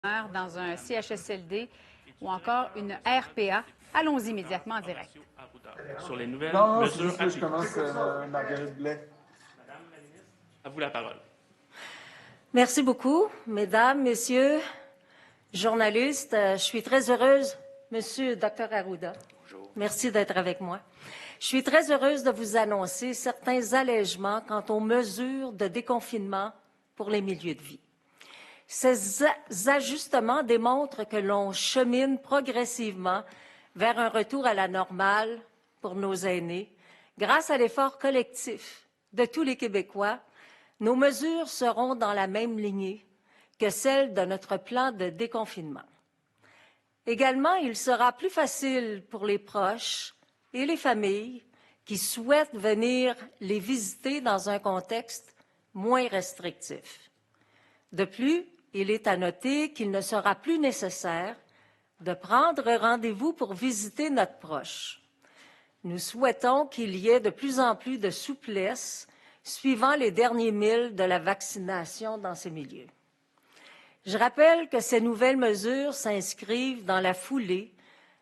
dans un CHSLD ou encore une RPA. Allons-y immédiatement en direct. Sur les nouvelles Non, mesures c'est juste que je commence Marguerite Blais. Madame la ministre, à vous la parole. Merci beaucoup, mesdames, messieurs, journalistes. Je suis très heureuse, monsieur Dr Arruda. Bonjour. Merci d'être avec moi. Je suis très heureuse de vous annoncer certains allègements quant aux mesures de déconfinement pour les milieux de vie. Ces ajustements démontrent que l'on chemine progressivement vers un retour à la normale pour nos aînés. Grâce à l'effort collectif de tous les Québécois, nos mesures seront dans la même lignée que celles de notre plan de déconfinement. Également, il sera plus facile pour les proches et les familles qui souhaitent venir les visiter dans un contexte moins restrictif. De plus, il est à noter qu'il ne sera plus nécessaire de prendre rendez-vous pour visiter notre proche. Nous souhaitons qu'il y ait de plus en plus de souplesse suivant les derniers milles de la vaccination dans ces milieux. Je rappelle que ces nouvelles mesures s'inscrivent dans la foulée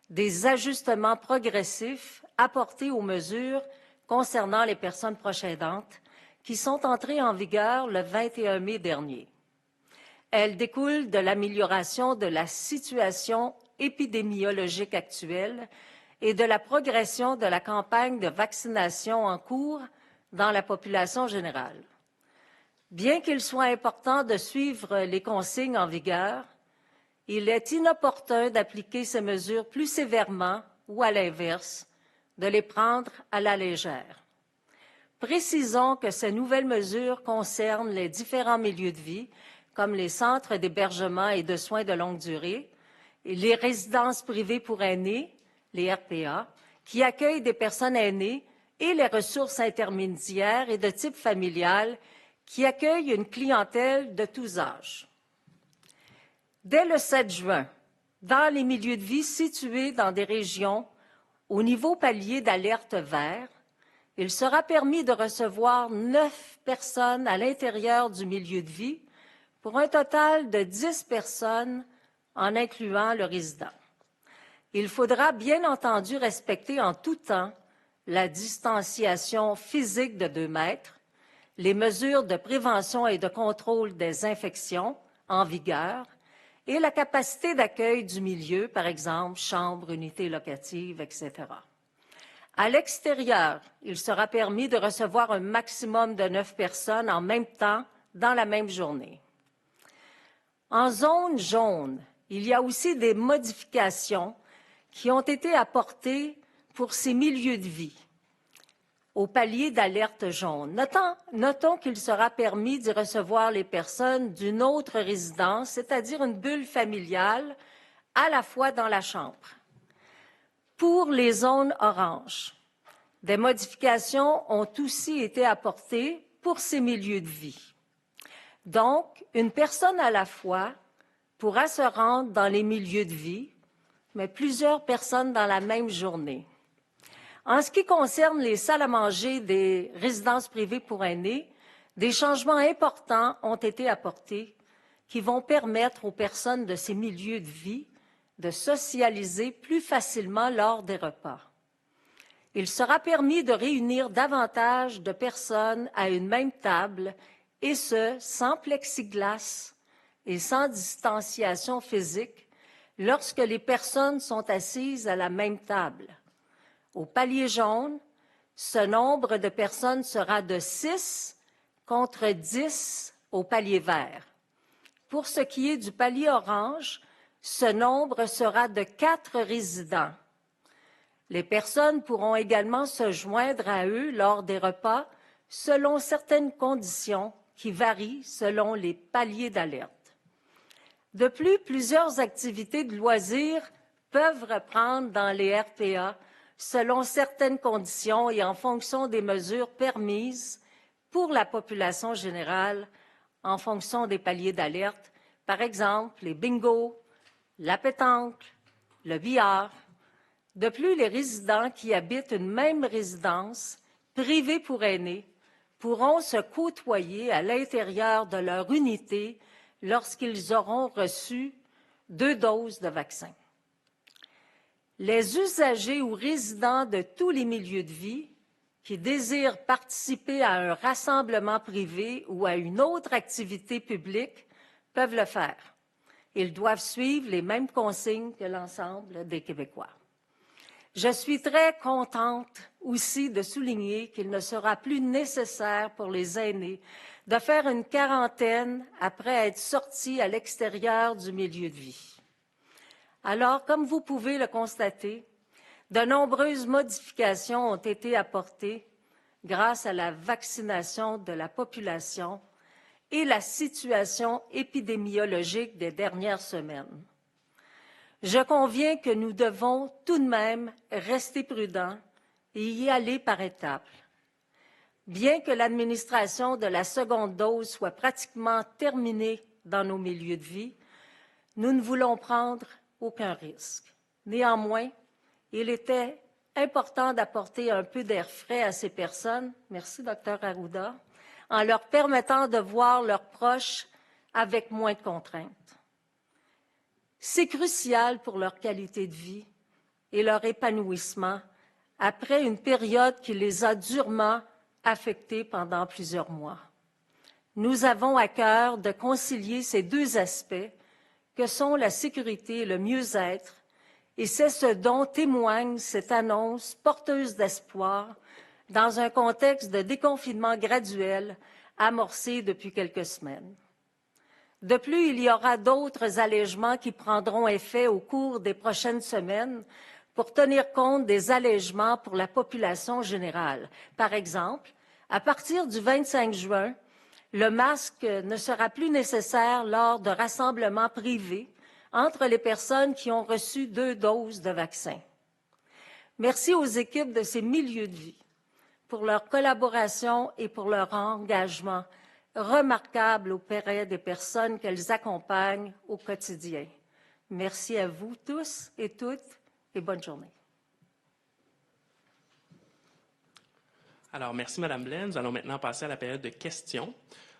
des ajustements progressifs apportés aux mesures concernant les personnes proches aidantes qui sont entrées en vigueur le 21 mai dernier. Elles découlent de l'amélioration de la situation épidémiologique actuelle et de la progression de la campagne de vaccination en cours dans la population générale. Bien qu'il soit important de suivre les consignes en vigueur, il est inopportun d'appliquer ces mesures plus sévèrement ou, à l'inverse, de les prendre à la légère. Précisons que ces nouvelles mesures concernent les différents milieux de vie, comme les centres d'hébergement et de soins de longue durée, et les résidences privées pour aînés, les RPA, qui accueillent des personnes aînées, et les ressources intermédiaires et de type familial, qui accueillent une clientèle de tous âges. Dès le 7 juin, dans les milieux de vie situés dans des régions au niveau palier d'alerte vert, il sera permis de recevoir 9 personnes à l'intérieur du milieu de vie pour un total de 10 personnes en incluant le résident. Il faudra bien entendu respecter en tout temps la distanciation physique de 2 mètres, les mesures de prévention et de contrôle des infections en vigueur et la capacité d'accueil du milieu, par exemple, chambres, unités locatives, etc. À l'extérieur, il sera permis de recevoir un maximum de 9 personnes en même temps dans la même journée. En zone jaune, il y a aussi des modifications qui ont été apportées pour ces milieux de vie au palier d'alerte jaune. Notons qu'il sera permis d'y recevoir les personnes d'une autre résidence, c'est-à-dire une bulle familiale, à la fois dans la chambre. Pour les zones oranges, des modifications ont aussi été apportées pour ces milieux de vie. Donc, une personne à la fois pourra se rendre dans les milieux de vie, mais plusieurs personnes dans la même journée. En ce qui concerne les salles à manger des résidences privées pour aînés, des changements importants ont été apportés qui vont permettre aux personnes de ces milieux de vie de socialiser plus facilement lors des repas. Il sera permis de réunir davantage de personnes à une même table, et ce, sans plexiglas et sans distanciation physique, lorsque les personnes sont assises à la même table. Au palier jaune, ce nombre de personnes sera de 6 contre 10 au palier vert. Pour ce qui est du palier orange, ce nombre sera de 4 résidents. Les personnes pourront également se joindre à eux lors des repas selon certaines conditions qui varient selon les paliers d'alerte. De plus, plusieurs activités de loisirs peuvent reprendre dans les RPA selon certaines conditions et en fonction des mesures permises pour la population générale en fonction des paliers d'alerte, par exemple les bingos, la pétanque, le billard. De plus, les résidents qui habitent une même résidence privée pour aînés pourront se côtoyer à l'intérieur de leur unité lorsqu'ils auront reçu 2 doses de vaccin. Les usagers ou résidents de tous les milieux de vie qui désirent participer à un rassemblement privé ou à une autre activité publique peuvent le faire. Ils doivent suivre les mêmes consignes que l'ensemble des Québécois. Je suis très contente aussi de souligner qu'il ne sera plus nécessaire pour les aînés de faire une quarantaine après être sortis à l'extérieur du milieu de vie. Alors, comme vous pouvez le constater, de nombreuses modifications ont été apportées grâce à la vaccination de la population et la situation épidémiologique des dernières semaines. Je conviens que nous devons tout de même rester prudents et y aller par étapes. Bien que l'administration de la seconde dose soit pratiquement terminée dans nos milieux de vie, nous ne voulons prendre aucun risque. Néanmoins, il était important d'apporter un peu d'air frais à ces personnes, merci Dr Arruda, en leur permettant de voir leurs proches avec moins de contraintes. C'est crucial pour leur qualité de vie et leur épanouissement après une période qui les a durement affectés pendant plusieurs mois. Nous avons à cœur de concilier ces deux aspects que sont la sécurité et le mieux-être, et c'est ce dont témoigne cette annonce porteuse d'espoir dans un contexte de déconfinement graduel amorcé depuis quelques semaines. De plus, il y aura d'autres allègements qui prendront effet au cours des prochaines semaines pour tenir compte des allègements pour la population générale. Par exemple, à partir du 25 juin, le masque ne sera plus nécessaire lors de rassemblements privés entre les personnes qui ont reçu 2 doses de vaccin. Merci aux équipes de ces milieux de vie pour leur collaboration et pour leur engagement remarquable auprès des personnes qu'elles accompagnent au quotidien. Merci à vous tous et toutes et bonne journée. Alors, merci, Mme Blais. Nous allons maintenant passer à la période de questions.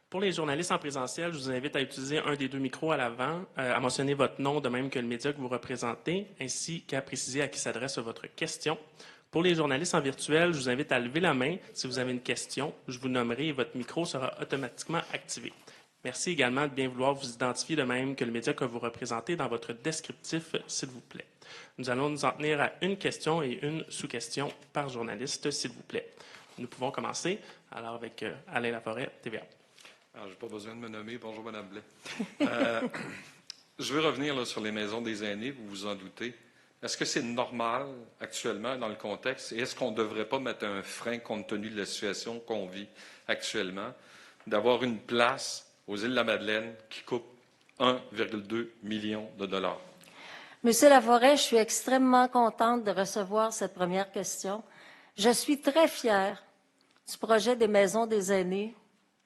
Pour les journalistes en présentiel, je vous invite à utiliser un des 2 micros à l'avant, à mentionner votre nom, de même que le média que vous représentez, ainsi qu'à préciser à qui s'adresse votre question. Pour les journalistes en virtuel, je vous invite à lever la main si vous avez une question. Je vous nommerai et votre micro sera automatiquement activé. Merci également de bien vouloir vous identifier de même que le média que vous représentez dans votre descriptif, s'il vous plaît. Nous allons nous en tenir à une question et une sous-question par journaliste, s'il vous plaît. Nous pouvons commencer alors avec Alain Laforêt, TVA. Alors, je n'ai pas besoin de me nommer. Bonjour, Mme Blais. Je veux revenir là, sur les maisons des aînés, vous vous en doutez. Est-ce que c'est normal actuellement dans le contexte et est-ce qu'on ne devrait pas mettre un frein compte tenu de la situation qu'on vit actuellement, d'avoir une place aux îles de la Madeleine qui coûte 1,2 million de dollars? Monsieur Laforêt, je suis extrêmement contente de recevoir cette première question. Je suis très fière du projet des maisons des aînés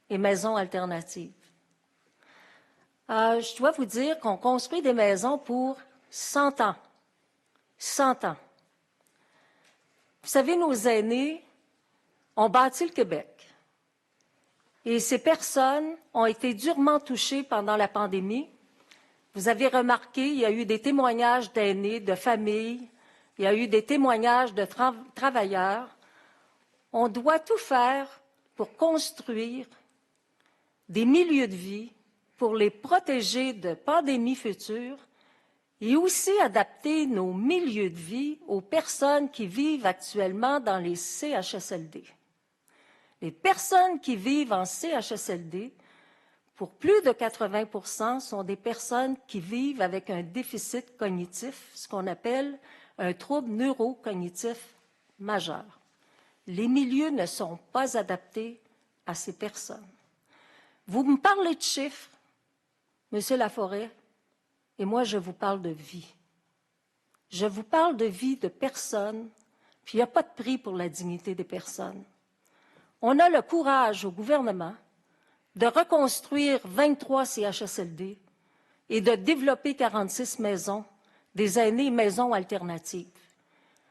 et maisons alternatives. Je dois vous dire qu'on construit des maisons pour 100 ans. 100 ans. Vous savez, nos aînés ont bâti le Québec. Et ces personnes ont été durement touchées pendant la pandémie. Vous avez remarqué, il y a eu des témoignages d'aînés, de familles, il y a eu des témoignages de travailleurs. On doit tout faire pour construire des milieux de vie, pour les protéger de pandémies futures et aussi adapter nos milieux de vie aux personnes qui vivent actuellement dans les CHSLD. Les personnes qui vivent en CHSLD, pour plus de 80 % sont des personnes qui vivent avec un déficit cognitif, ce qu'on appelle un trouble neurocognitif majeur. Les milieux ne sont pas adaptés à ces personnes. Vous me parlez de chiffres, Monsieur Laforêt, et moi, je vous parle de vie. Je vous parle de vie de personnes, puis il n'y a pas de prix pour la dignité des personnes. On a le courage au gouvernement de reconstruire 23 CHSLD et de développer 46 maisons, des aînés maisons alternatives.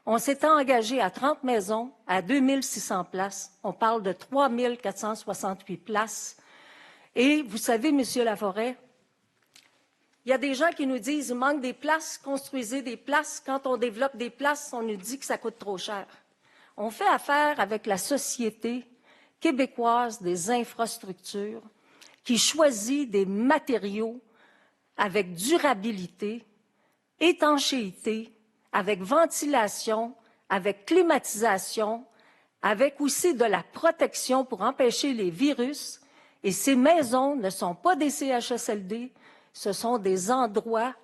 On s'est engagé à 30 maisons, à 2600 places. On parle de 3468 places. Et vous savez, Monsieur Laforêt, Il y a des gens qui nous disent qu'il manque des places, construisez des places. Quand on développe des places, on nous dit que ça coûte trop cher. On fait affaire avec la Société québécoise des infrastructures qui choisit des matériaux avec durabilité, étanchéité, avec ventilation, avec climatisation, avec aussi de la protection pour empêcher les virus. Et ces maisons ne sont pas des CHSLD, ce sont des endroits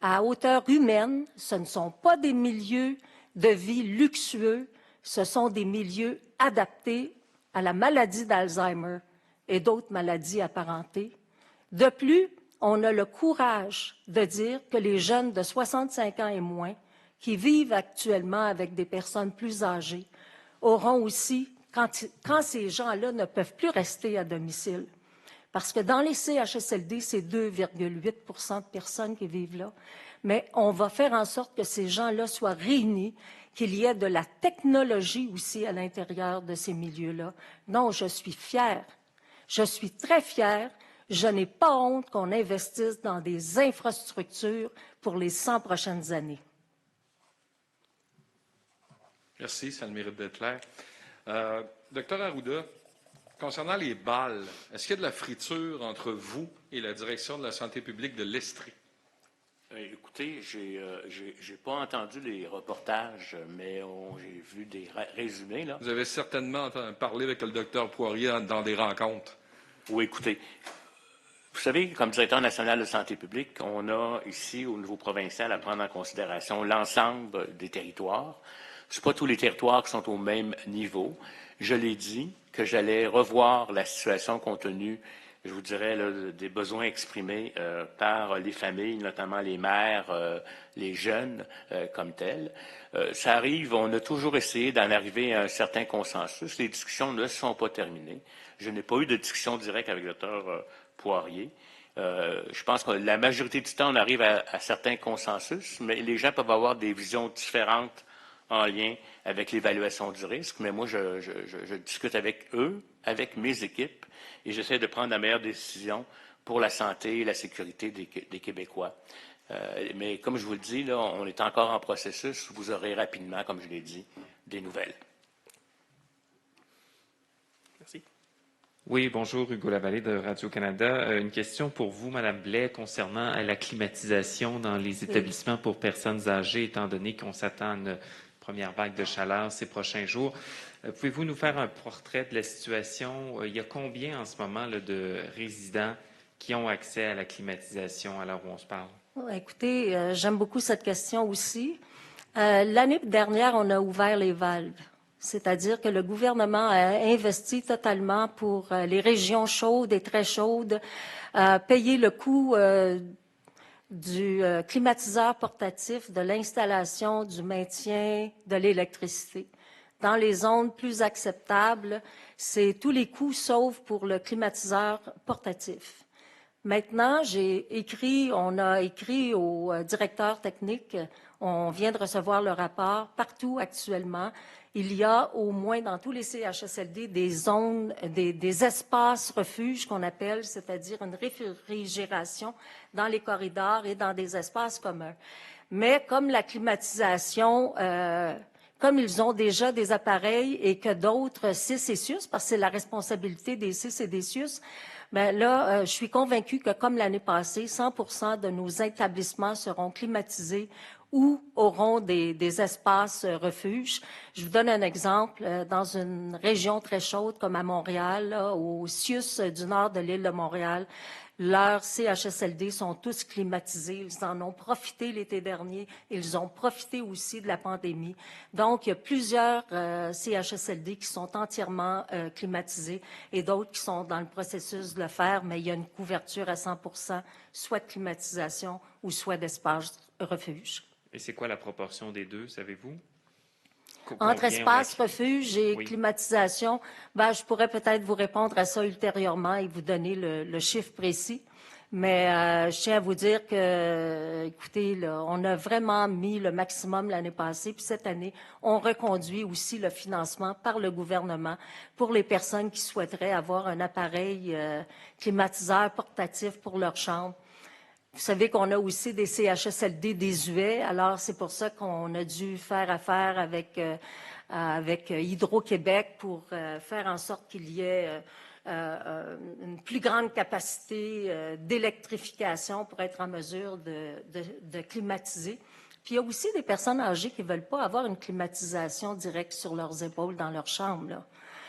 à hauteur humaine, ce ne sont pas des milieux de vie luxueux, ce sont des milieux adaptés à la maladie d'Alzheimer et d'autres maladies apparentées. De plus, on a le courage de dire que les jeunes de 65 ans et moins qui vivent actuellement avec des personnes plus âgées auront aussi, quand ces gens-là ne peuvent plus rester à domicile, parce que dans les CHSLD, c'est 2,8 % de personnes qui vivent là, mais on va faire en sorte que ces gens-là soient réunis, qu'il y ait de la technologie aussi à l'intérieur de ces milieux-là. Non, je suis fière. Je suis très fière. Je n'ai pas honte qu'on investisse dans des infrastructures pour les 100 prochaines années. Merci, ça a le mérite d'être clair. Docteur Arruda, concernant les balles, est-ce qu'il y a de la friture entre vous et la direction de la santé publique de l'Estrie? Écoutez, j'ai pas entendu les reportages, mais j'ai vu des résumés, là. Vous avez certainement parlé avec le docteur Poirier dans des rencontres. Oui, écoutez, vous savez, comme directeur national de santé publique, on a ici, au niveau provincial, à prendre en considération l'ensemble des territoires. Ce pas tous les territoires qui sont au même niveau. Je l'ai dit que j'allais revoir la situation compte tenu, je vous dirais, là, des besoins exprimés par les familles, notamment les mères, les jeunes comme tels. Ça arrive, on a toujours essayé d'en arriver à un certain consensus. Les discussions ne sont pas terminées. Je n'ai pas eu de discussion directe avec le docteur Poirier. Je pense que la majorité du temps, on arrive à certains consensus, mais les gens peuvent avoir des visions différentes en lien avec l'évaluation du risque. Mais moi, je discute avec eux, avec mes équipes, et j'essaie de prendre la meilleure décision pour la santé et la sécurité des Québécois. Mais comme je vous le dis, là, on est encore en processus. Vous aurez rapidement, comme je l'ai dit, des nouvelles. Merci. Oui, bonjour, Hugo Lavallée de Radio-Canada. Une question pour vous, Madame Blais, concernant la climatisation dans les établissements pour personnes âgées, étant donné qu'on s'attend à une première vague de chaleur ces prochains jours. Pouvez-vous nous faire un portrait de la situation? Il y a combien en ce moment là, de résidents qui ont accès à la climatisation à l'heure où on se parle? Écoutez, j'aime beaucoup cette question aussi. L'année dernière, on a ouvert les valves. C'est-à-dire que le gouvernement a investi totalement pour les régions chaudes et très chaudes, payer le coût du climatiseur portatif, de l'installation, du maintien de l'électricité. Dans les zones plus acceptables, c'est tous les coûts sauf pour le climatiseur portatif. Maintenant, on a écrit au directeur technique, on vient de recevoir le rapport, partout actuellement, il y a au moins dans tous les CHSLD des zones, des espaces refuges qu'on appelle, c'est-à-dire une réfrigération dans les corridors et dans des espaces communs. Mais comme la climatisation, comme ils ont déjà des appareils et que d'autres CIS et CIUS, parce que c'est la responsabilité des CIS et des CIUS, bien là, je suis convaincue que comme l'année passée, 100% de nos établissements seront climatisés ou auront des espaces refuges. Je vous donne un exemple. Dans une région très chaude comme à Montréal, là, au CIUS du nord de l'île de Montréal, leurs CHSLD sont tous climatisés. Ils en ont profité l'été dernier. Ils ont profité aussi de la pandémie. Donc, il y a plusieurs CHSLD qui sont entièrement climatisés et d'autres qui sont dans le processus de le faire, mais il y a une couverture à 100%, soit de climatisation ou soit d'espace refuge. Et c'est quoi la proportion des deux, savez-vous? Entre espace refuge et climatisation, ben, je pourrais peut-être vous répondre à ça ultérieurement et vous donner le chiffre précis. Mais je tiens à vous dire que, écoutez, là, on a vraiment mis le maximum l'année passée. Puis cette année, on reconduit aussi le financement par le gouvernement pour les personnes qui souhaiteraient avoir un appareil climatiseur portatif pour leur chambre. Vous savez qu'on a aussi des CHSLD désuets, alors c'est pour ça qu'on a dû faire affaire avec Hydro-Québec pour faire en sorte qu'il y ait une plus grande capacité d'électrification pour être en mesure de climatiser. Puis il y a aussi des personnes âgées qui ne veulent pas avoir une climatisation directe sur leurs épaules dans leur chambre, là.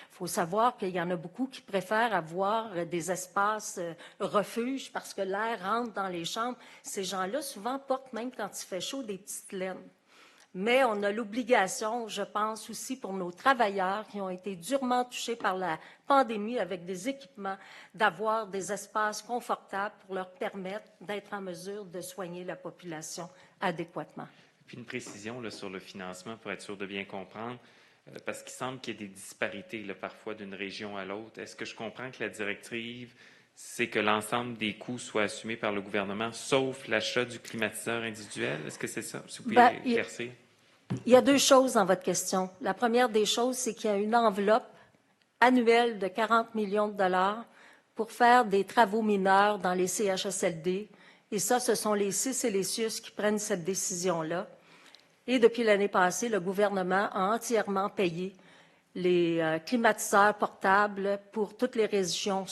Il faut savoir qu'il y en a beaucoup qui préfèrent avoir des espaces refuges parce que l'air rentre dans les chambres. Ces gens-là, souvent, portent, même quand il fait chaud, des petites laines. Mais on a l'obligation, je pense aussi pour nos travailleurs qui ont été durement touchés par la pandémie avec des équipements, d'avoir des espaces confortables pour leur permettre d'être en mesure de soigner la population adéquatement. Puis une précision là, sur le financement pour être sûr de bien comprendre. Parce qu'il semble qu'il y ait des disparités là, parfois d'une région à l'autre. Est-ce que je comprends que la directive, c'est que l'ensemble des coûts soient assumés par le gouvernement, sauf l'achat du climatiseur individuel? Est-ce que c'est ça? Si vous pouvez éclaircir. Il y a deux choses dans votre question. La première des choses, c'est qu'il y a une enveloppe annuelle de 40 millions de dollars pour faire des travaux mineurs dans les CHSLD. Et ça, ce sont les CIS et les CIUS qui prennent cette décision-là. Et depuis l'année passée, le gouvernement a entièrement payé les climatiseurs portables pour toutes les régions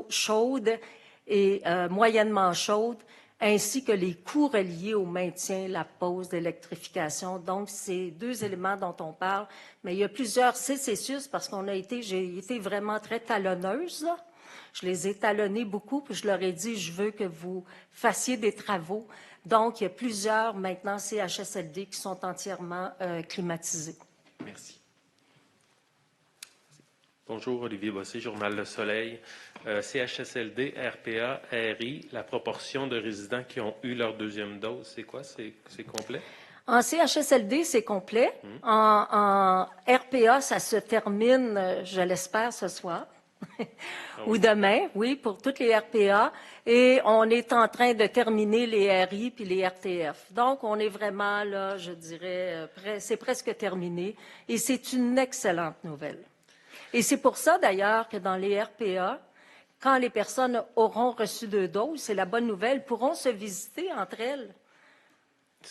chaudes et moyennement chaudes, ainsi que les coûts reliés au maintien, la pose d'électrification. Donc, c'est deux éléments dont on parle. Mais il y a plusieurs CCSUS parce j'ai été vraiment très talonneuse, là. Je les ai talonnés beaucoup, puis je leur ai dit, je veux que vous fassiez des travaux. Donc, il y a plusieurs, maintenant, CHSLD qui sont entièrement climatisés. Merci. Bonjour, Olivier Bossé, Journal Le Soleil. CHSLD, RPA, RI, la proportion de résidents qui ont eu leur deuxième dose, c'est quoi? C'est complet? En CHSLD, c'est complet. En RPA, ça se termine, je l'espère, ce soir. Ou demain, oui, pour toutes les RPA. Et on est en train de terminer les RI puis les RTF. Donc, on est vraiment là, je dirais, c'est presque terminé. Et c'est une excellente nouvelle. Et c'est pour ça, d'ailleurs, que dans les RPA, quand les personnes auront reçu 2 doses, c'est la bonne nouvelle, pourront se visiter entre elles.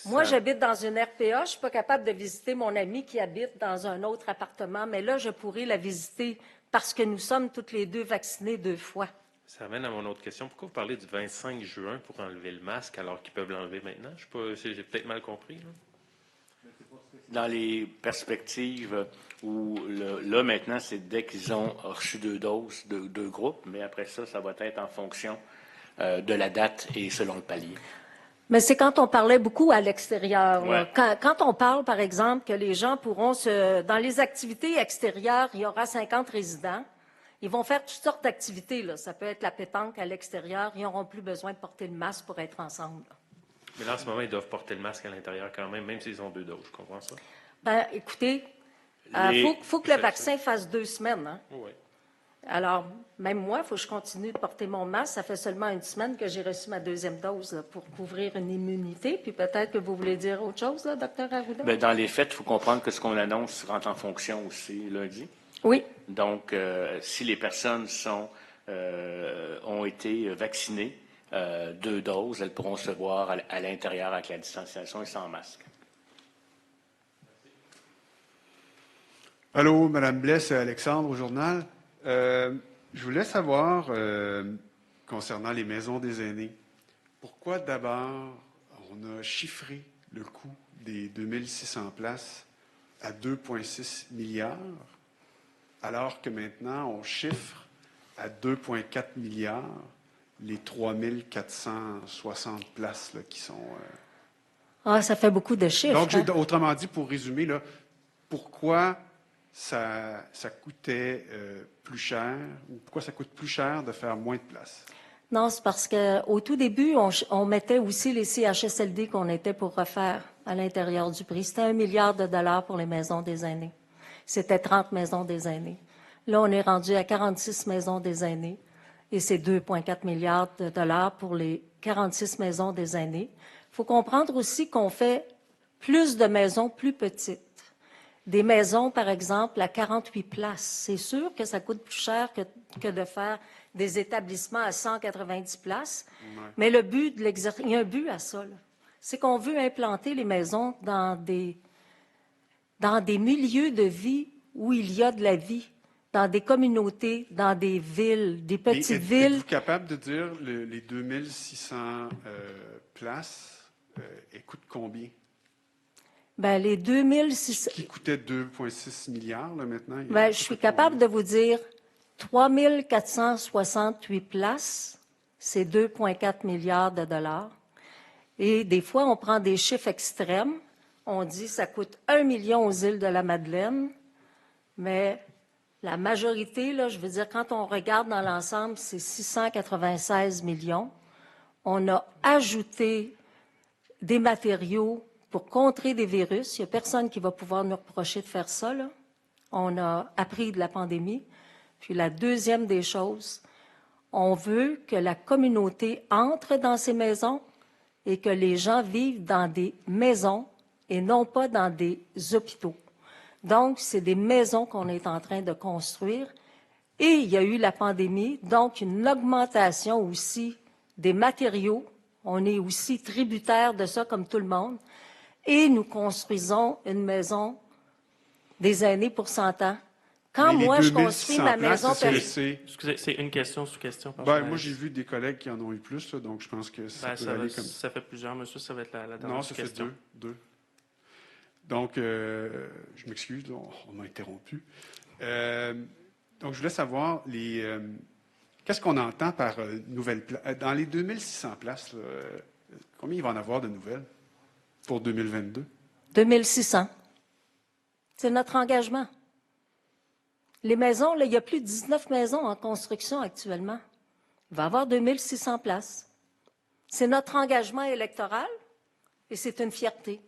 Moi, j'habite dans une RPA, je ne suis pas capable de visiter mon ami qui habite dans un autre appartement, mais là, je pourrais la visiter parce que nous sommes toutes les deux vaccinées 2 fois. Ça amène à mon autre question. Pourquoi vous parlez du 25 juin pour enlever le masque alors qu'ils peuvent l'enlever maintenant? J'ai peut-être mal compris, là. Dans les perspectives où, là, maintenant, c'est dès qu'ils ont reçu 2 doses, 2 groupes, mais après ça, ça va être en fonction de la date et selon le palier. Mais c'est quand on parlait beaucoup à l'extérieur. Ouais. Quand on parle, par exemple, que les gens pourront dans les activités extérieures, il y aura 50 résidents. Ils vont faire toutes sortes d'activités, là. Ça peut être la pétanque à l'extérieur. Ils n'auront plus besoin de porter le masque pour être ensemble, là. Mais là, en ce moment, ils doivent porter le masque à l'intérieur quand même s'ils ont 2 doses. Je comprends ça? Ben, écoutez, faut que le vaccin fasse 2 semaines, hein? Oui. Alors, même moi, il faut que je continue de porter mon masque. Ça fait seulement 1 semaine que j'ai reçu ma 2e dose là, pour couvrir une immunité. Puis peut-être que vous voulez dire autre chose, là, Dr. Arruda? Bien, dans les faits, il faut comprendre que ce qu'on annonce rentre en fonction aussi lundi. Oui. Donc, si les personnes ont été vaccinées 2 doses, elles pourront se voir à l'intérieur avec la distanciation et sans masque. Allô, Mme Blais, c'est Alexandre au journal. Je voulais savoir, concernant les maisons des aînés, pourquoi d'abord on a chiffré le coût des 2600 places à 2,6 milliards, alors que maintenant on chiffre à 2,4 milliards les 3460 places là, qui sont... Ah, ça fait beaucoup de chiffres. Donc, autrement dit, pour résumer, là, pourquoi ça coûtait plus cher, ou pourquoi ça coûte plus cher de faire moins de places? Non, c'est parce qu'au tout début, on mettait aussi les CHSLD qu'on était pour refaire à l'intérieur du prix. C'était 1 milliard de dollars pour les maisons des aînés. C'était 30 maisons des aînés. Là, on est rendu à 46 maisons des aînés et c'est 2,4 milliards de dollars pour les 46 maisons des aînés. Il faut comprendre aussi qu'on fait plus de maisons plus petites. Des maisons, par exemple, à 48 places. C'est sûr que ça coûte plus cher que de faire des établissements à 190 places. Ouais. Mais le but de l'exercice, il y a un but à ça, là. C'est qu'on veut implanter les maisons dans des milieux de vie où il y a de la vie, dans des communautés, dans des villes, des Mais petites êtes-vous villes. capable de dire les 2600 places, elles coûtent combien? Ben, les 2600... Qui coûtait 2,6 milliards, là, maintenant? Ben, je suis capable de vous dire 3468 places, c'est 2,4 milliards de dollars. Et des fois, on prend des chiffres extrêmes. On dit que ça coûte 1 million aux îles de la Madeleine, mais la majorité, là, je veux dire, quand on regarde dans l'ensemble, c'est 696 millions. On a ajouté des matériaux pour contrer des virus. Il n'y a personne qui va pouvoir nous reprocher de faire ça, là. On a appris de la pandémie. Puis la deuxième des choses, on veut que la communauté entre dans ces maisons et que les gens vivent dans des maisons et non pas dans des hôpitaux. Donc, c'est des maisons qu'on est en train de construire. Et il y a eu la pandémie, donc une augmentation aussi des matériaux. On est aussi tributaire de ça comme tout le monde. Et nous construisons une maison des aînés pour 100 ans. Quand Mais moi, les je construis ma 2600 places, maison... Excusez, c'est une question sous question. par Ben, journaliste. moi, j'ai vu des collègues qui en ont eu plus, là, donc je pense que ça peut aller comme... Ça fait plusieurs, monsieur. Ça va être la dernière Non, ça fait question. deux. Donc, je m'excuse, là, on m'a interrompu. Donc, je voulais savoir, qu'est-ce qu'on entend par nouvelles places? Dans les 2600 places, là, combien il va en avoir de nouvelles pour 2022? 2600. C'est notre engagement. Les maisons, là, il y a plus de 19 maisons en construction actuellement. Il va y avoir 2600 places. C'est notre engagement électoral et c'est une fierté.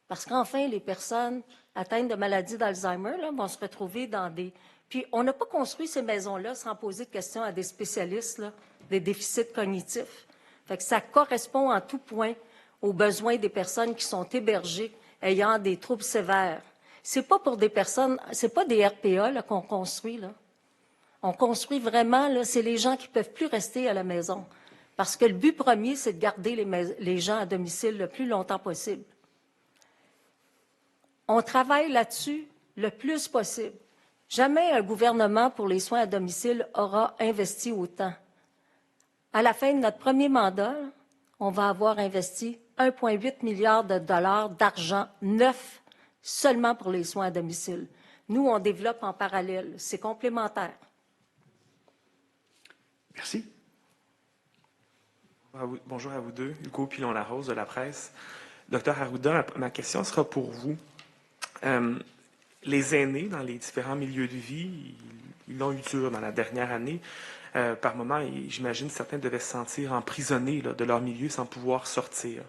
Parce qu'enfin, les personnes atteintes de maladies d'Alzheimer là, vont se retrouver dans des... Puis, on n'a pas construit ces maisons-là sans poser de questions à des spécialistes là, des déficits cognitifs. Fait que ça correspond en tout point aux besoins des personnes qui sont hébergées ayant des troubles sévères. C'est pas pour des personnes, c'est pas des RPA là, qu'on construit, là. On construit vraiment, là, c'est les gens qui peuvent plus rester à la maison. Parce que le but premier, c'est de garder les gens à domicile le plus longtemps possible. On travaille là-dessus le plus possible. Jamais un gouvernement pour les soins à domicile aura investi autant. À la fin de notre premier mandat, on va avoir investi 1,8 milliard de dollars d'argent neuf seulement pour les soins à domicile. Nous, on développe en parallèle. C'est complémentaire. Merci. Bonjour à vous deux. Hugo Pilon-Larose de la presse. Docteur Arruda, ma question sera pour vous. Les aînés dans les différents milieux de vie, ils l'ont eu dur dans la dernière année. Par moments, j'imagine certains devaient se sentir emprisonnés là, de leur milieu sans pouvoir sortir.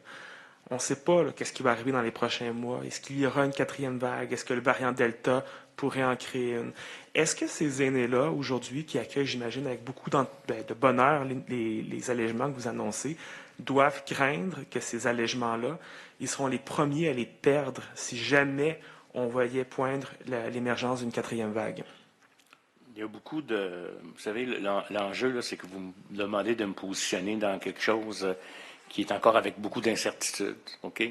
On ne sait pas qu'est-ce qui va arriver dans les prochains mois. Est-ce qu'il y aura une quatrième vague? Est-ce que le variant Delta pourrait en créer une? Est-ce que ces aînés-là, aujourd'hui, qui accueillent, j'imagine, avec beaucoup de bonheur les allègements que vous annoncez, doivent craindre que ces allègements-là, ils seront les premiers à les perdre si jamais on voyait poindre l'émergence d'une quatrième vague? Il y a beaucoup de... Vous savez, l'enjeu, là, c'est que vous me demandez de me positionner dans quelque chose qui est encore avec beaucoup d'incertitudes, OK?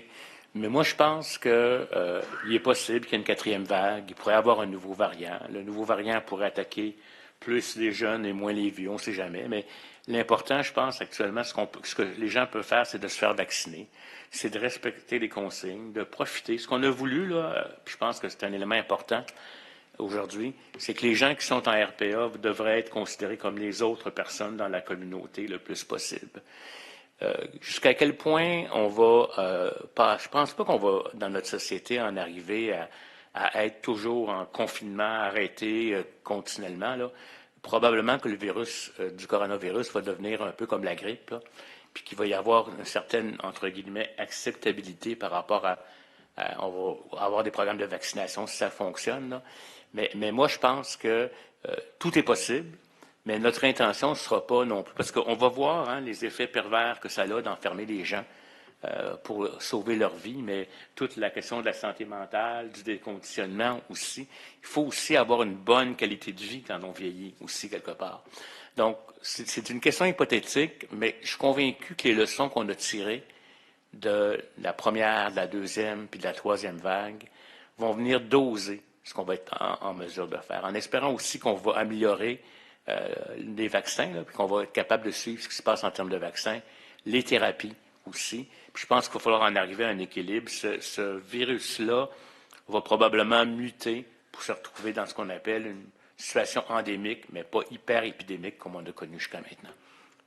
Mais moi, je pense qu'il est possible qu'il y ait une quatrième vague. Il pourrait y avoir un nouveau variant. Le nouveau variant pourrait attaquer plus les jeunes et moins les vieux, on ne sait jamais. Mais l'important, je pense, actuellement, ce que les gens peuvent faire, c'est de se faire vacciner. C'est de respecter les consignes, de profiter. Ce qu'on a voulu, là, puis je pense que c'est un élément important aujourd'hui, c'est que les gens qui sont en RPA devraient être considérés comme les autres personnes dans la communauté le plus possible. Jusqu'à quel point on va... je pense pas qu'on va, dans notre société, en arriver à être toujours en confinement, arrêté continuellement, là. Probablement que le virus du coronavirus va devenir un peu comme la grippe, là, puis qu'il va y avoir une certaine, entre guillemets, acceptabilité par rapport à on va avoir des programmes de vaccination si ça fonctionne, là. Mais moi, je pense que tout est possible, mais notre intention ne sera pas non plus, parce qu'on va voir les effets pervers que ça a d'enfermer les gens pour sauver leur vie, mais toute la question de la santé mentale, du déconditionnement aussi. Il faut aussi avoir une bonne qualité de vie quand on vieillit aussi quelque part. Donc, c'est une question hypothétique, mais je suis convaincu que les leçons qu'on a tirées de la première, de la deuxième puis de la troisième vague vont venir doser ce qu'on va être en mesure de faire, en espérant aussi qu'on va améliorer les vaccins, puis qu'on va être capable de suivre ce qui se passe en termes de vaccins, les thérapies aussi. Puis je pense qu'il va falloir en arriver à un équilibre. Ce virus-là va probablement muter pour se retrouver dans ce qu'on appelle une situation endémique, mais pas hyper-épidémique comme on a connu jusqu'à maintenant.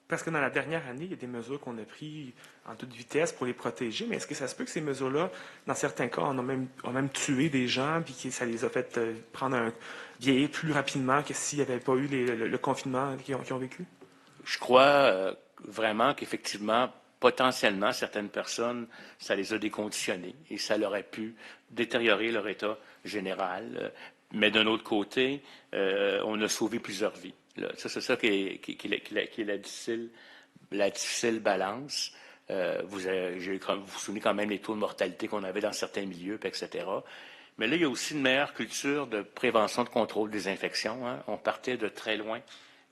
Parce que dans la dernière année, il y a des mesures qu'on a prises en toute vitesse pour les protéger, mais est-ce que ça se peut que ces mesures-là, dans certains cas, ont même tué des gens, puis que ça les a fait vieillir plus rapidement que s'il n'y avait pas eu le confinement qu'ils ont vécu? Je crois vraiment qu'effectivement, potentiellement, certaines personnes, ça les a déconditionnés et ça leur a pu détériorer leur état général. Mais d'un autre côté, on a sauvé plusieurs vies. Ça, c'est ça qui est la difficile balance. Vous vous souvenez quand même les taux de mortalité qu'on avait dans certains milieux, etc. Mais là, il y a aussi une meilleure culture de prévention, de contrôle des infections. Hein. On partait de très loin,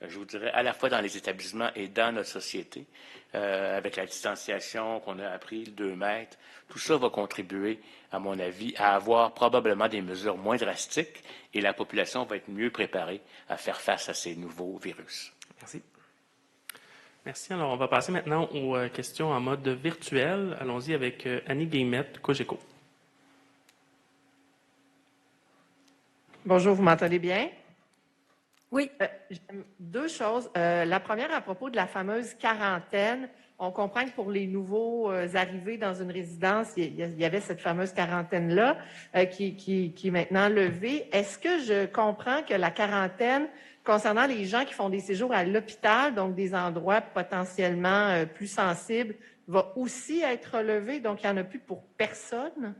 je vous dirais, à la fois dans les établissements et dans notre société, avec la distanciation qu'on a appris, le 2 mètres. Tout ça va contribuer, à mon avis, à avoir probablement des mesures moins drastiques et la population va être mieux préparée à faire face à ces nouveaux virus. Merci. Merci. Alors, on va passer maintenant aux questions en mode virtuel. Allons-y avec Annie Guillemette, Cogeco. Bonjour, vous m'entendez bien? Oui. Deux choses. La première, à propos de la fameuse quarantaine. On comprend que pour les nouveaux arrivés dans une résidence, il y avait cette fameuse quarantaine-là qui est maintenant levée. Est-ce que je comprends que la quarantaine, concernant les gens qui font des séjours à l'hôpital, donc des endroits potentiellement plus sensibles, va aussi être levée? Donc, il n'y en a plus pour personne?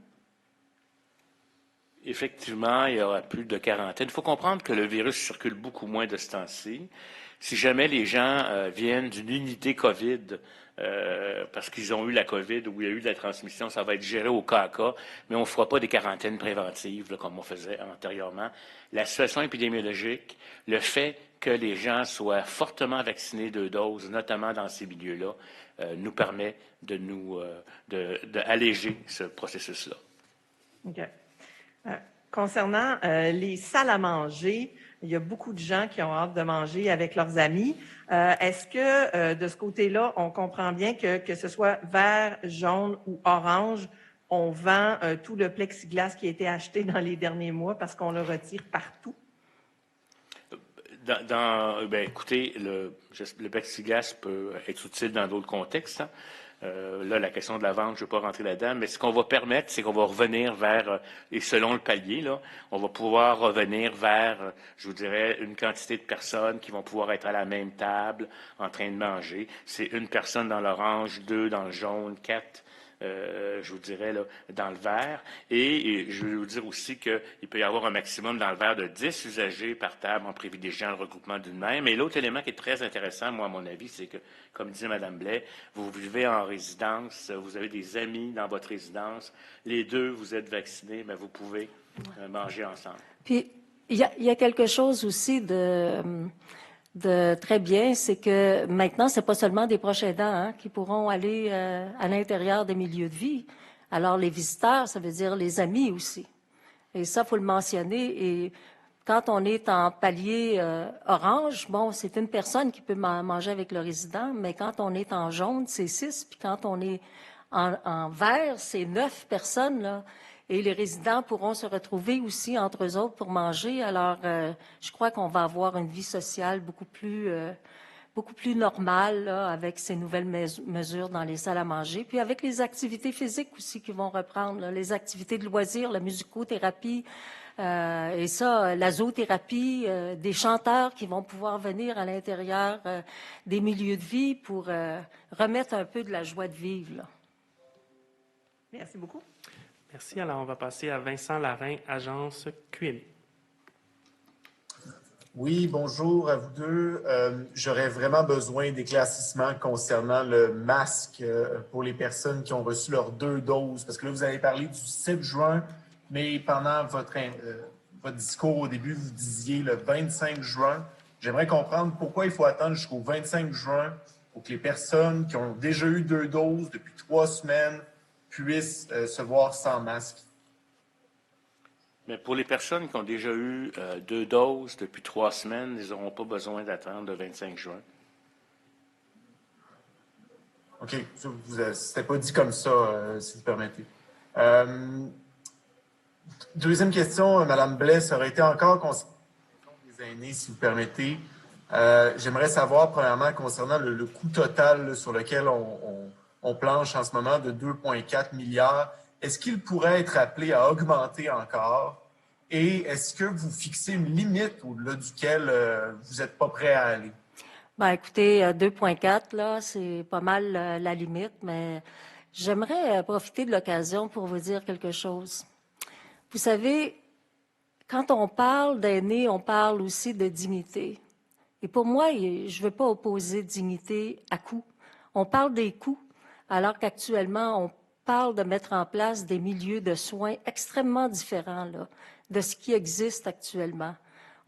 Effectivement, il y aura plus de quarantaine. Il faut comprendre que le virus circule beaucoup moins de ce temps-ci. Si jamais les gens viennent d'une unité COVID, parce qu'ils ont eu la COVID ou il y a eu de la transmission, ça va être géré au cas à cas, mais on ne fera pas des quarantaines préventives là, comme on faisait antérieurement. La situation épidémiologique, le fait que les gens soient fortement vaccinés 2 doses, notamment dans ces milieux-là, nous permet d'alléger ce processus-là. OK. Concernant les salles à manger, il y a beaucoup de gens qui ont hâte de manger avec leurs amis. Est-ce que de ce côté-là, on comprend bien que ce soit vert, jaune ou orange, on vend tout le plexiglas qui a été acheté dans les derniers mois parce qu'on le retire partout? Écoutez, le plexiglas peut être utile dans d'autres contextes. Hein. Là, la question de la vente, je ne vais pas rentrer là-dedans, mais ce qu'on va permettre, c'est qu'on va revenir vers, et selon le palier, là, on va pouvoir revenir vers, je vous dirais, une quantité de personnes qui vont pouvoir être à la même table, en train de manger. C'est 1 personne dans l'orange, 2 dans le jaune, 4, je vous dirais, là, dans le vert. Et je vais vous dire aussi qu'il peut y avoir un maximum dans le vert de 10 usagers par table en privilégiant le regroupement d'une même. Et l'autre élément qui est très intéressant, moi, à mon avis, c'est que, comme disait Mme Blais, vous vivez en résidence, vous avez des amis dans votre résidence, les 2, vous êtes vaccinés, mais vous pouvez manger ensemble. Puis, il y a quelque chose aussi de très bien, c'est que maintenant, c'est pas seulement des proches aidants qui pourront aller à l'intérieur des milieux de vie. Alors, les visiteurs, ça veut dire les amis aussi. Et ça, faut le mentionner. Et quand on est en palier orange, bon, c'est 1 personne qui peut manger avec le résident, mais quand on est en jaune, c'est 6. Puis quand on est en vert, c'est 9 personnes, là. Et les résidents pourront se retrouver aussi entre eux autres pour manger. Alors, je crois qu'on va avoir une vie sociale beaucoup plus normale là, avec ces nouvelles mesures dans les salles à manger. Puis avec les activités physiques aussi qui vont reprendre, là, les activités de loisirs, la musicothérapie, et ça, la zoothérapie, des chanteurs qui vont pouvoir venir à l'intérieur des milieux de vie pour remettre un peu de la joie de vivre. Là. Merci beaucoup. Merci. Alors, on va passer à Vincent Larin, agence QMI. Oui, bonjour à vous deux. J'aurais vraiment besoin d'éclaircissements concernant le masque pour les personnes qui ont reçu leurs 2 doses. Parce que là, vous avez parlé du 7 juin, mais pendant votre discours au début, vous disiez le 25 juin. J'aimerais comprendre pourquoi il faut attendre jusqu'au 25 juin pour que les personnes qui ont déjà eu 2 doses depuis 3 semaines puissent se voir sans masque. Mais pour les personnes qui ont déjà eu 2 doses depuis 3 semaines, ils n'auront pas besoin d'attendre le 25 juin. OK. C'était pas dit comme ça, si vous permettez. Deuxième question, Mme Blais, ça aurait été encore concernant les aînés, si vous permettez. J'aimerais savoir, premièrement, concernant le coût total là, sur lequel on planche en ce moment de 2,4 milliards. Est-ce qu'il pourrait être appelé à augmenter encore? Et est-ce que vous fixez une limite au-delà duquel vous n'êtes pas prêt à aller? Ben, écoutez, 2,4, là, c'est pas mal la limite, mais j'aimerais profiter de l'occasion pour vous dire quelque chose. Vous savez, quand on parle d'aînés, on parle aussi de dignité. Et pour moi, je ne veux pas opposer dignité à coût. On parle des coûts, alors qu'actuellement, on parle de mettre en place des milieux de soins extrêmement différents là, de ce qui existe actuellement.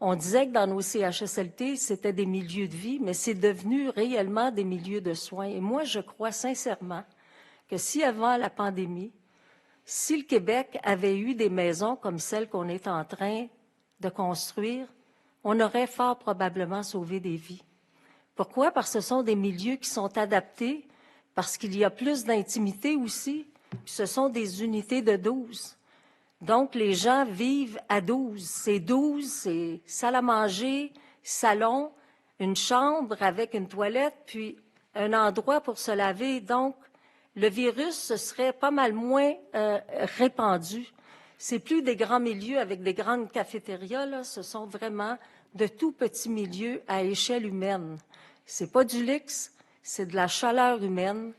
On disait que dans nos CHSLT, c'était des milieux de vie, mais c'est devenu réellement des milieux de soins. Et moi, je crois sincèrement que si avant la pandémie, si le Québec avait eu des maisons comme celles qu'on est en train de construire, on aurait fort probablement sauvé des vies. Pourquoi? Parce que ce sont des milieux qui sont adaptés, parce qu'il y a plus d'intimité aussi, puis ce sont des unités de 12. Donc, les gens vivent à 12. C'est 12, c'est salle à manger, salon, une chambre avec une toilette, puis un endroit pour se laver. Donc, le virus ce serait pas mal moins répandu. C'est plus des grands milieux avec des grandes cafétérias, là. Ce sont vraiment de tout petits milieux à échelle humaine. C'est pas du luxe, c'est de la chaleur humaine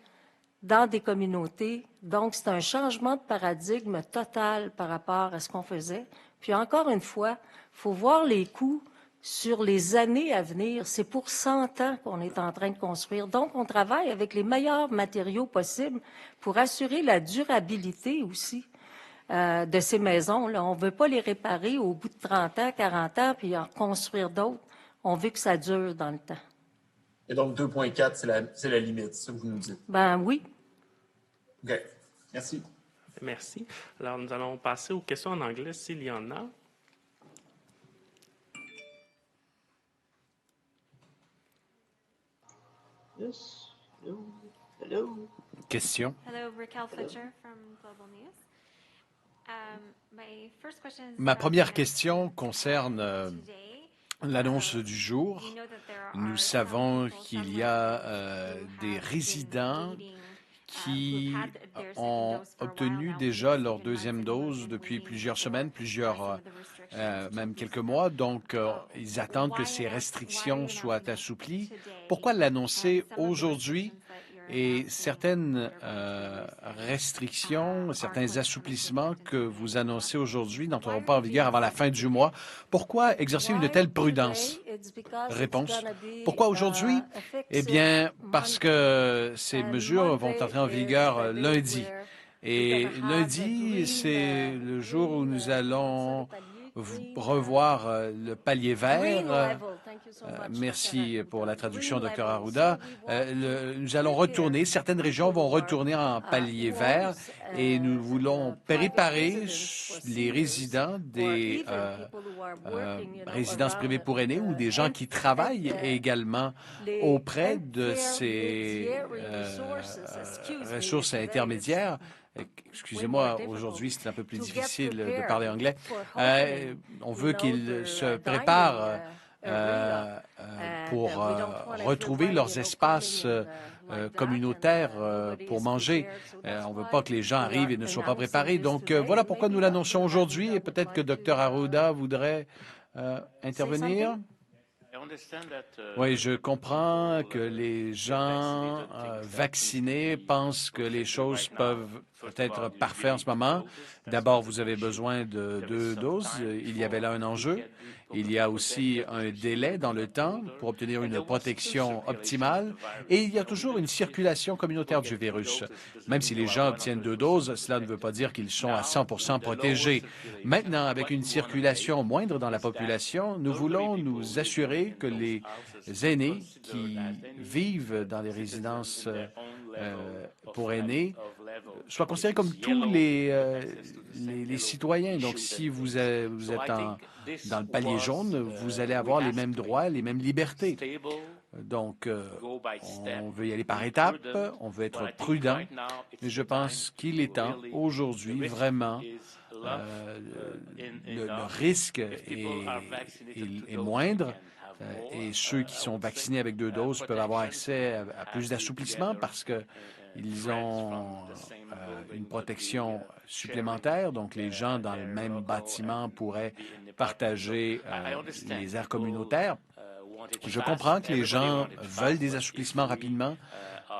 dans des communautés. Donc, c'est un changement de paradigme total par rapport à ce qu'on faisait. Puis encore une fois, il faut voir les coûts sur les années à venir. C'est pour 100 ans qu'on est en train de construire. Donc, on travaille avec les meilleurs matériaux possibles pour assurer la durabilité aussi de ces maisons-là. On ne veut pas les réparer au bout de 30 ans, 40 ans, puis en construire d'autres. On veut que ça dure dans le temps. Et donc, 2,4, c'est la limite, c'est ce que vous nous dites? Ben oui. OK. Merci. Merci. Alors, nous allons passer aux questions en anglais, s'il y en a. Yes. Hello. Hello. Question. Hello, Raquel Fletcher from Global News. Ma première question concerne l'annonce du jour. Nous savons qu'il y a des résidents qui ont obtenu déjà leur 2e dose depuis plusieurs semaines, même quelques mois. Donc, ils attendent que ces restrictions soient assouplies. Pourquoi l'annoncer aujourd'hui? Et certaines restrictions, certains assouplissements que vous annoncez aujourd'hui n'entreront pas en vigueur avant la fin du mois. Pourquoi exercer une telle prudence? Réponse. Pourquoi aujourd'hui? Eh bien, parce que ces mesures vont entrer en vigueur lundi. Et lundi, c'est le jour où nous allons revoir le palier vert. Merci pour la traduction, Dr. Arruda. Nous allons retourner, certaines régions vont retourner en palier vert et nous voulons préparer les résidents des résidences privées pour aînés ou des gens qui travaillent également auprès de ces ressources intermédiaires. Excusez-moi, aujourd'hui, c'est un peu plus difficile de parler anglais. On veut qu'ils se préparent pour retrouver leurs espaces communautaires pour manger. On ne veut pas que les gens arrivent et ne soient pas préparés. Donc, voilà pourquoi nous l'annonçons aujourd'hui. Et peut-être que Dr. Arruda voudrait intervenir. Oui, je comprends que les gens vaccinés pensent que les choses peuvent peut-être parfait en ce moment. D'abord, vous avez besoin de 2 doses. Il y avait là un enjeu. Il y a aussi un délai dans le temps pour obtenir une protection optimale. Et il y a toujours une circulation communautaire du virus. Même si les gens obtiennent 2 doses, cela ne veut pas dire qu'ils sont à 100% protégés. Maintenant, avec une circulation moindre dans la population, nous voulons nous assurer que les aînés qui vivent dans les résidences pour aînés soient considérés comme tous les citoyens. Donc, si vous êtes dans le palier jaune, vous allez avoir les mêmes droits, les mêmes libertés. Donc, on veut y aller par étapes, on veut être prudent, mais je pense qu'il est temps aujourd'hui vraiment. Le risque est moindre et ceux qui sont vaccinés avec 2 doses peuvent avoir accès à plus d'assouplissement parce qu'ils ont une protection supplémentaire. Donc, les gens dans le même bâtiment pourraient partager les aires communautaires. Je comprends que les gens veulent des assouplissements rapidement,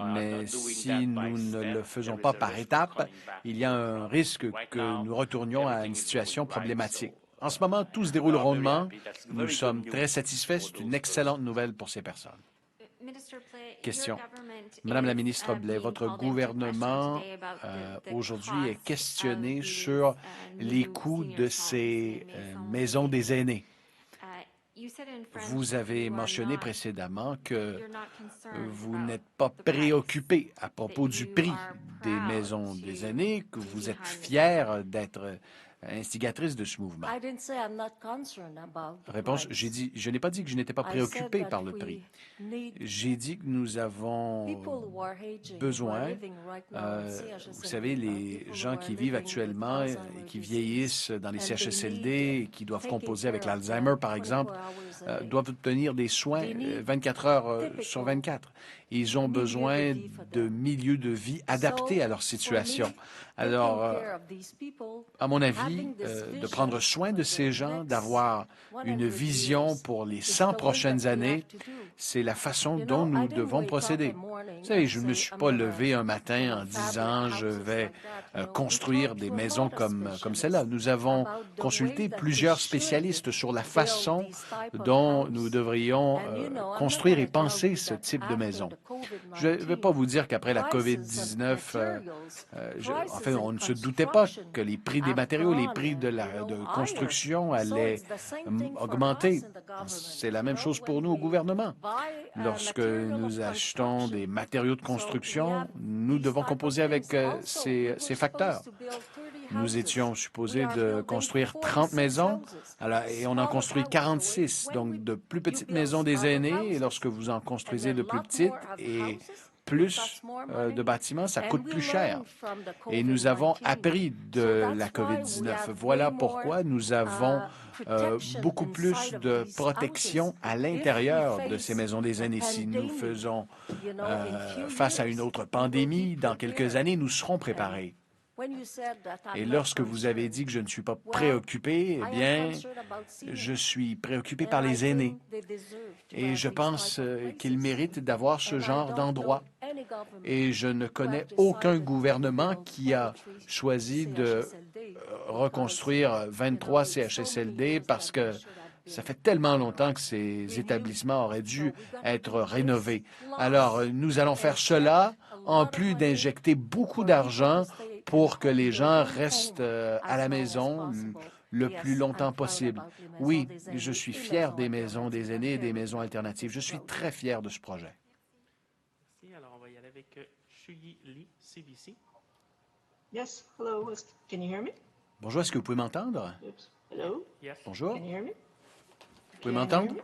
mais si nous ne le faisons pas par étapes, il y a un risque que nous retournions à une situation problématique. En ce moment, tout se déroule rondement. Nous sommes très satisfaits. C'est une excellente nouvelle pour ces personnes. Question. Madame la ministre Blais, votre gouvernement aujourd'hui est questionné sur les coûts de ces maisons des aînés. Vous avez mentionné précédemment que vous n'êtes pas préoccupé à propos du prix des maisons des aînés, que vous êtes fier d'être instigatrice de ce mouvement. Réponse, je n'ai pas dit que je n'étais pas préoccupé par le prix. J'ai dit que nous avons besoin, vous savez, les gens qui vivent actuellement et qui vieillissent dans les CHSLD et qui doivent composer avec l'Alzheimer, par exemple, doivent obtenir des soins 24 heures sur 24. Ils ont besoin de milieux de vie adaptés à leur situation. Alors, à mon avis, de prendre soin de ces gens, d'avoir une vision pour les 100 prochaines années, c'est la façon dont nous devons procéder. Vous savez, je ne me suis pas levé un matin en disant je vais construire des maisons comme celle-là. Nous avons consulté plusieurs spécialistes sur la façon dont nous devrions construire et penser ce type de maison. Je ne vais pas vous dire qu'après la COVID-19, on ne se doutait pas que les prix des matériaux, les prix de construction allaient augmenter. C'est la même chose pour nous au gouvernement. Lorsque nous achetons des matériaux de construction, nous devons composer avec ces facteurs. Nous étions supposés de construire 30 maisons et on en construit 46, donc de plus petites maisons des aînés. Et lorsque vous en construisez de plus petites et plus de bâtiments, ça coûte plus cher. Et nous avons appris de la COVID-19. Voilà pourquoi nous avons beaucoup plus de protection à l'intérieur de ces maisons des aînés. Si nous faisons face à une autre pandémie, dans quelques années, nous serons préparés. Et lorsque vous avez dit que je ne suis pas préoccupé, eh bien, je suis préoccupé par les aînés. Et je pense qu'ils méritent d'avoir ce genre d'endroit. Et je ne connais aucun gouvernement qui a choisi de reconstruire 23 CHSLD parce que ça fait tellement longtemps que ces établissements auraient dû être rénovés. Alors, nous allons faire cela en plus d'injecter beaucoup d'argent pour que les gens restent à la maison le plus longtemps possible. Oui, je suis fier des maisons des aînés et des maisons alternatives. Je suis très fier de ce projet. Merci. Alors, on va y aller avec Shuyi Lee, CBC. Yes, hello. Can you hear me? Bonjour, est-ce que vous pouvez m'entendre? Hello? Yes. Bonjour. Can you hear me? Vous pouvez m'entendre?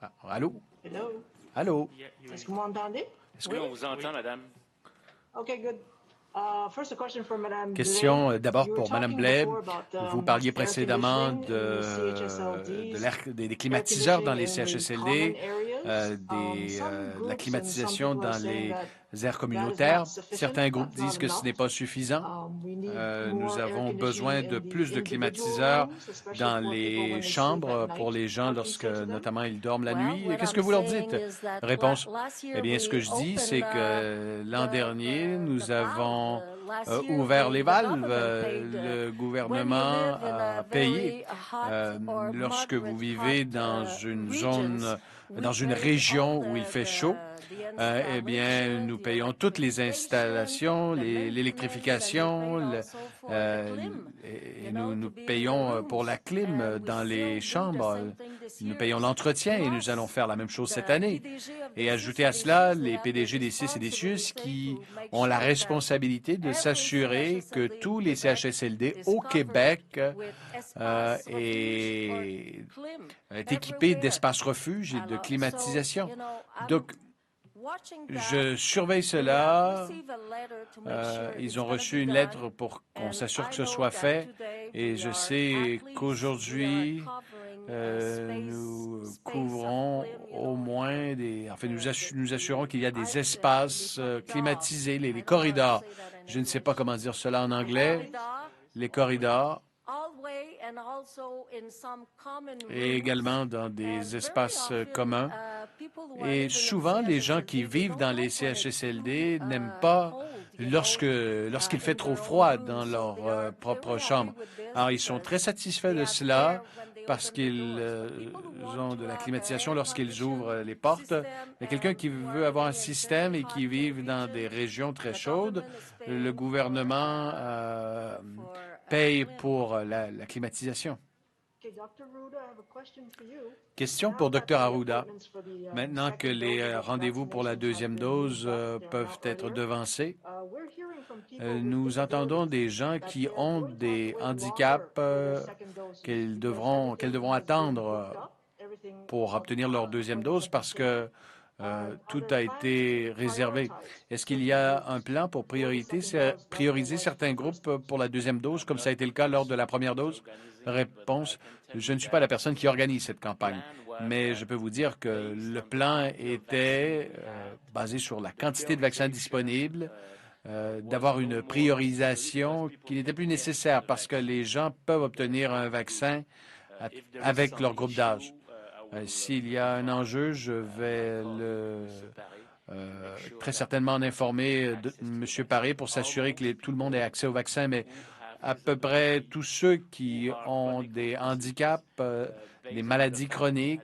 Ah, allô? Hello? Allô? Est-ce que vous m'entendez? Oui, on vous entend, madame. OK, good. First, a question for Madame Question d'abord pour Mme Blais. Vous parliez air précédemment conditioning des climatiseurs dans les CHSLD, de la climatisation dans les aires communautaires. Certains groupes disent que ce n'est pas suffisant. Nous avons besoin de plus de climatiseurs dans les chambres pour les gens lorsque, notamment, ils dorment la nuit. Qu'est-ce que vous leur dites? Réponse. Eh bien, ce que je dis, c'est que l'an dernier, nous avons ouvert les valves. Le gouvernement a payé. Lorsque vous vivez dans une zone, dans une région où il fait chaud, eh bien, nous payons toutes les installations, l'électrification, et nous payons pour la clim dans les chambres. Nous payons l'entretien et nous allons faire la même chose cette année. Et ajouter à cela les PDG des CIS et des CIUS qui ont la responsabilité de s'assurer que tous les CHSLD au Québec est équipé d'espaces refuges et de climatisation. Donc, je surveille cela. Ils ont reçu une lettre pour qu'on s'assure que ce soit fait. Et je sais qu'aujourd'hui, nous couvrons au moins nous assurons qu'il y a des espaces climatisés, les corridors. Je ne sais pas comment dire cela en anglais. Les corridors. Et également dans des espaces communs. Et souvent, les gens qui vivent dans les CHSLD n'aiment pas lorsqu'il fait trop froid dans leur propre chambre. Alors, ils sont très satisfaits de cela parce qu'ils ont de la climatisation lorsqu'ils ouvrent les portes. Mais quelqu'un qui veut avoir un système et qui vit dans des régions très chaudes, le gouvernement paye pour la climatisation. Question pour Dr. Arruda. Maintenant que les rendez-vous pour la deuxième dose peuvent être devancés, nous entendons des gens qui ont des handicaps qu'elles devront attendre pour obtenir leur deuxième dose parce que tout a été réservé. Est-ce qu'il y a un plan pour prioriser certains groupes pour la deuxième dose, comme ça a été le cas lors de la première dose? Réponse, je ne suis pas la personne qui organise cette campagne, mais je peux vous dire que le plan était basé sur la quantité de vaccins disponibles, d'avoir une priorisation qui n'était plus nécessaire parce que les gens peuvent obtenir un vaccin avec leur groupe d'âge. S'il y a un enjeu, je vais très certainement en informer M. Paré pour s'assurer que tout le monde ait accès au vaccin, mais à peu près tous ceux qui ont des handicaps, des maladies chroniques,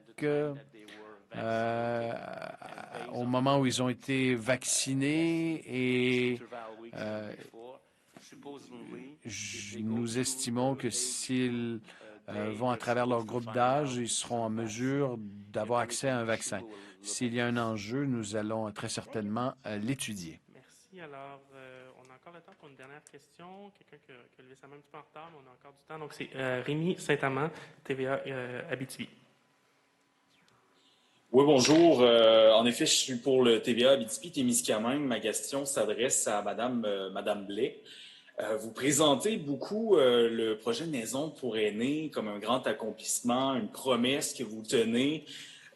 au moment où ils ont été vaccinés et nous estimons que s'ils vont à travers leur groupe d'âge, ils seront en mesure d'avoir accès à un vaccin. S'il y a un enjeu, nous allons très certainement l'étudier. Merci. Alors, on a encore le temps pour une dernière question. Quelqu'un qui a levé sa main un petit peu en retard, mais on a encore du temps. Donc, c'est Rémi Saint-Amand, TVA Abitibi. Oui, bonjour. En effet, je suis pour le TVA Abitibi-Témiscamingue. Ma question s'adresse à Madame Blais. Vous présentez beaucoup le projet de maison pour aînés comme un grand accomplissement, une promesse que vous tenez.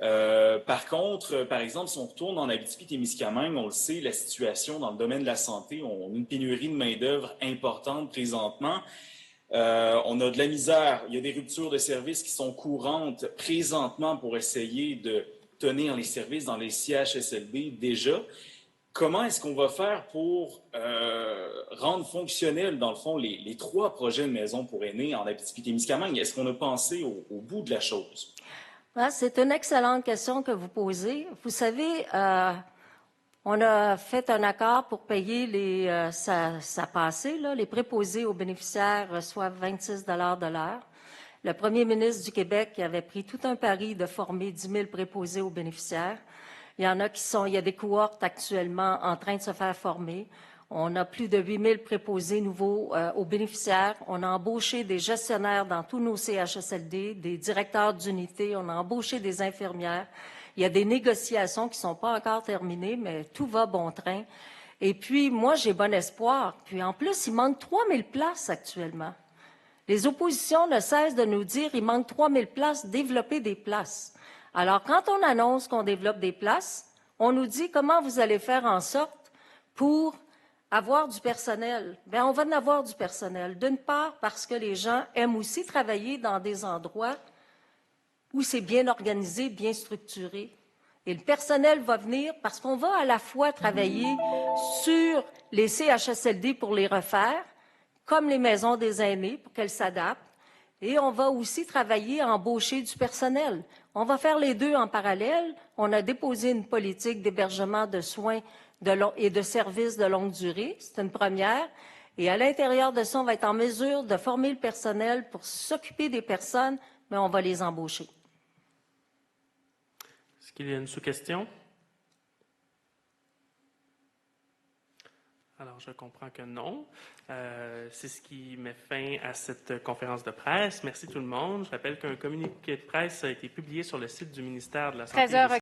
Par contre, par exemple, si on retourne en Abitibi-Témiscamingue, on le sait, la situation dans le domaine de la santé, on a une pénurie de main-d'œuvre importante présentement. On a de la misère, il y a des ruptures de services qui sont courantes présentement pour essayer de tenir les services dans les CHSLD déjà. Comment est-ce qu'on va faire pour rendre fonctionnels, dans le fond, les 3 projets de maison pour aînés en Abitibi-Témiscamingue? Est-ce qu'on a pensé au bout de la chose? C'est une excellente question que vous posez. Vous savez, on a fait un accord pour payer ça passé, les préposés aux bénéficiaires reçoivent 26 $ de l'heure. Le premier ministre du Québec avait pris tout un pari de former 10 000 préposés aux bénéficiaires. Il y a des cohortes actuellement en train de se faire former. On a plus de 8 000 préposés nouveaux aux bénéficiaires. On a embauché des gestionnaires dans tous nos CHSLD, des directeurs d'unité. On a embauché des infirmières. Il y a des négociations qui ne sont pas encore terminées, mais tout va bon train. Et puis, moi, j'ai bon espoir. Puis, en plus, il manque 3 000 places actuellement. Les oppositions ne cessent de nous dire qu'il manque 3 000 places, développer des places. Alors, quand on annonce qu'on développe des places, on nous dit comment vous allez faire en sorte pour avoir du personnel. Bien, on va en avoir du personnel. D'une part, parce que les gens aiment aussi travailler dans des endroits où c'est bien organisé, bien structuré. Et le personnel va venir parce qu'on va à la fois travailler sur les CHSLD pour les refaire, comme les maisons des aînés pour qu'elles s'adaptent. Et on va aussi travailler à embaucher du personnel. On va faire les deux en parallèle. On a déposé une politique d'hébergement de soins et de services de longue durée. C'est une première. Et à l'intérieur de ça, on va être en mesure de former le personnel pour s'occuper des personnes, mais on va les embaucher. Est-ce qu'il y a une sous-question? Alors, je comprends que non. C'est ce qui met fin à cette conférence de presse. Merci tout le monde. Je rappelle qu'un communiqué de presse a été publié sur le site du ministère de la Santé.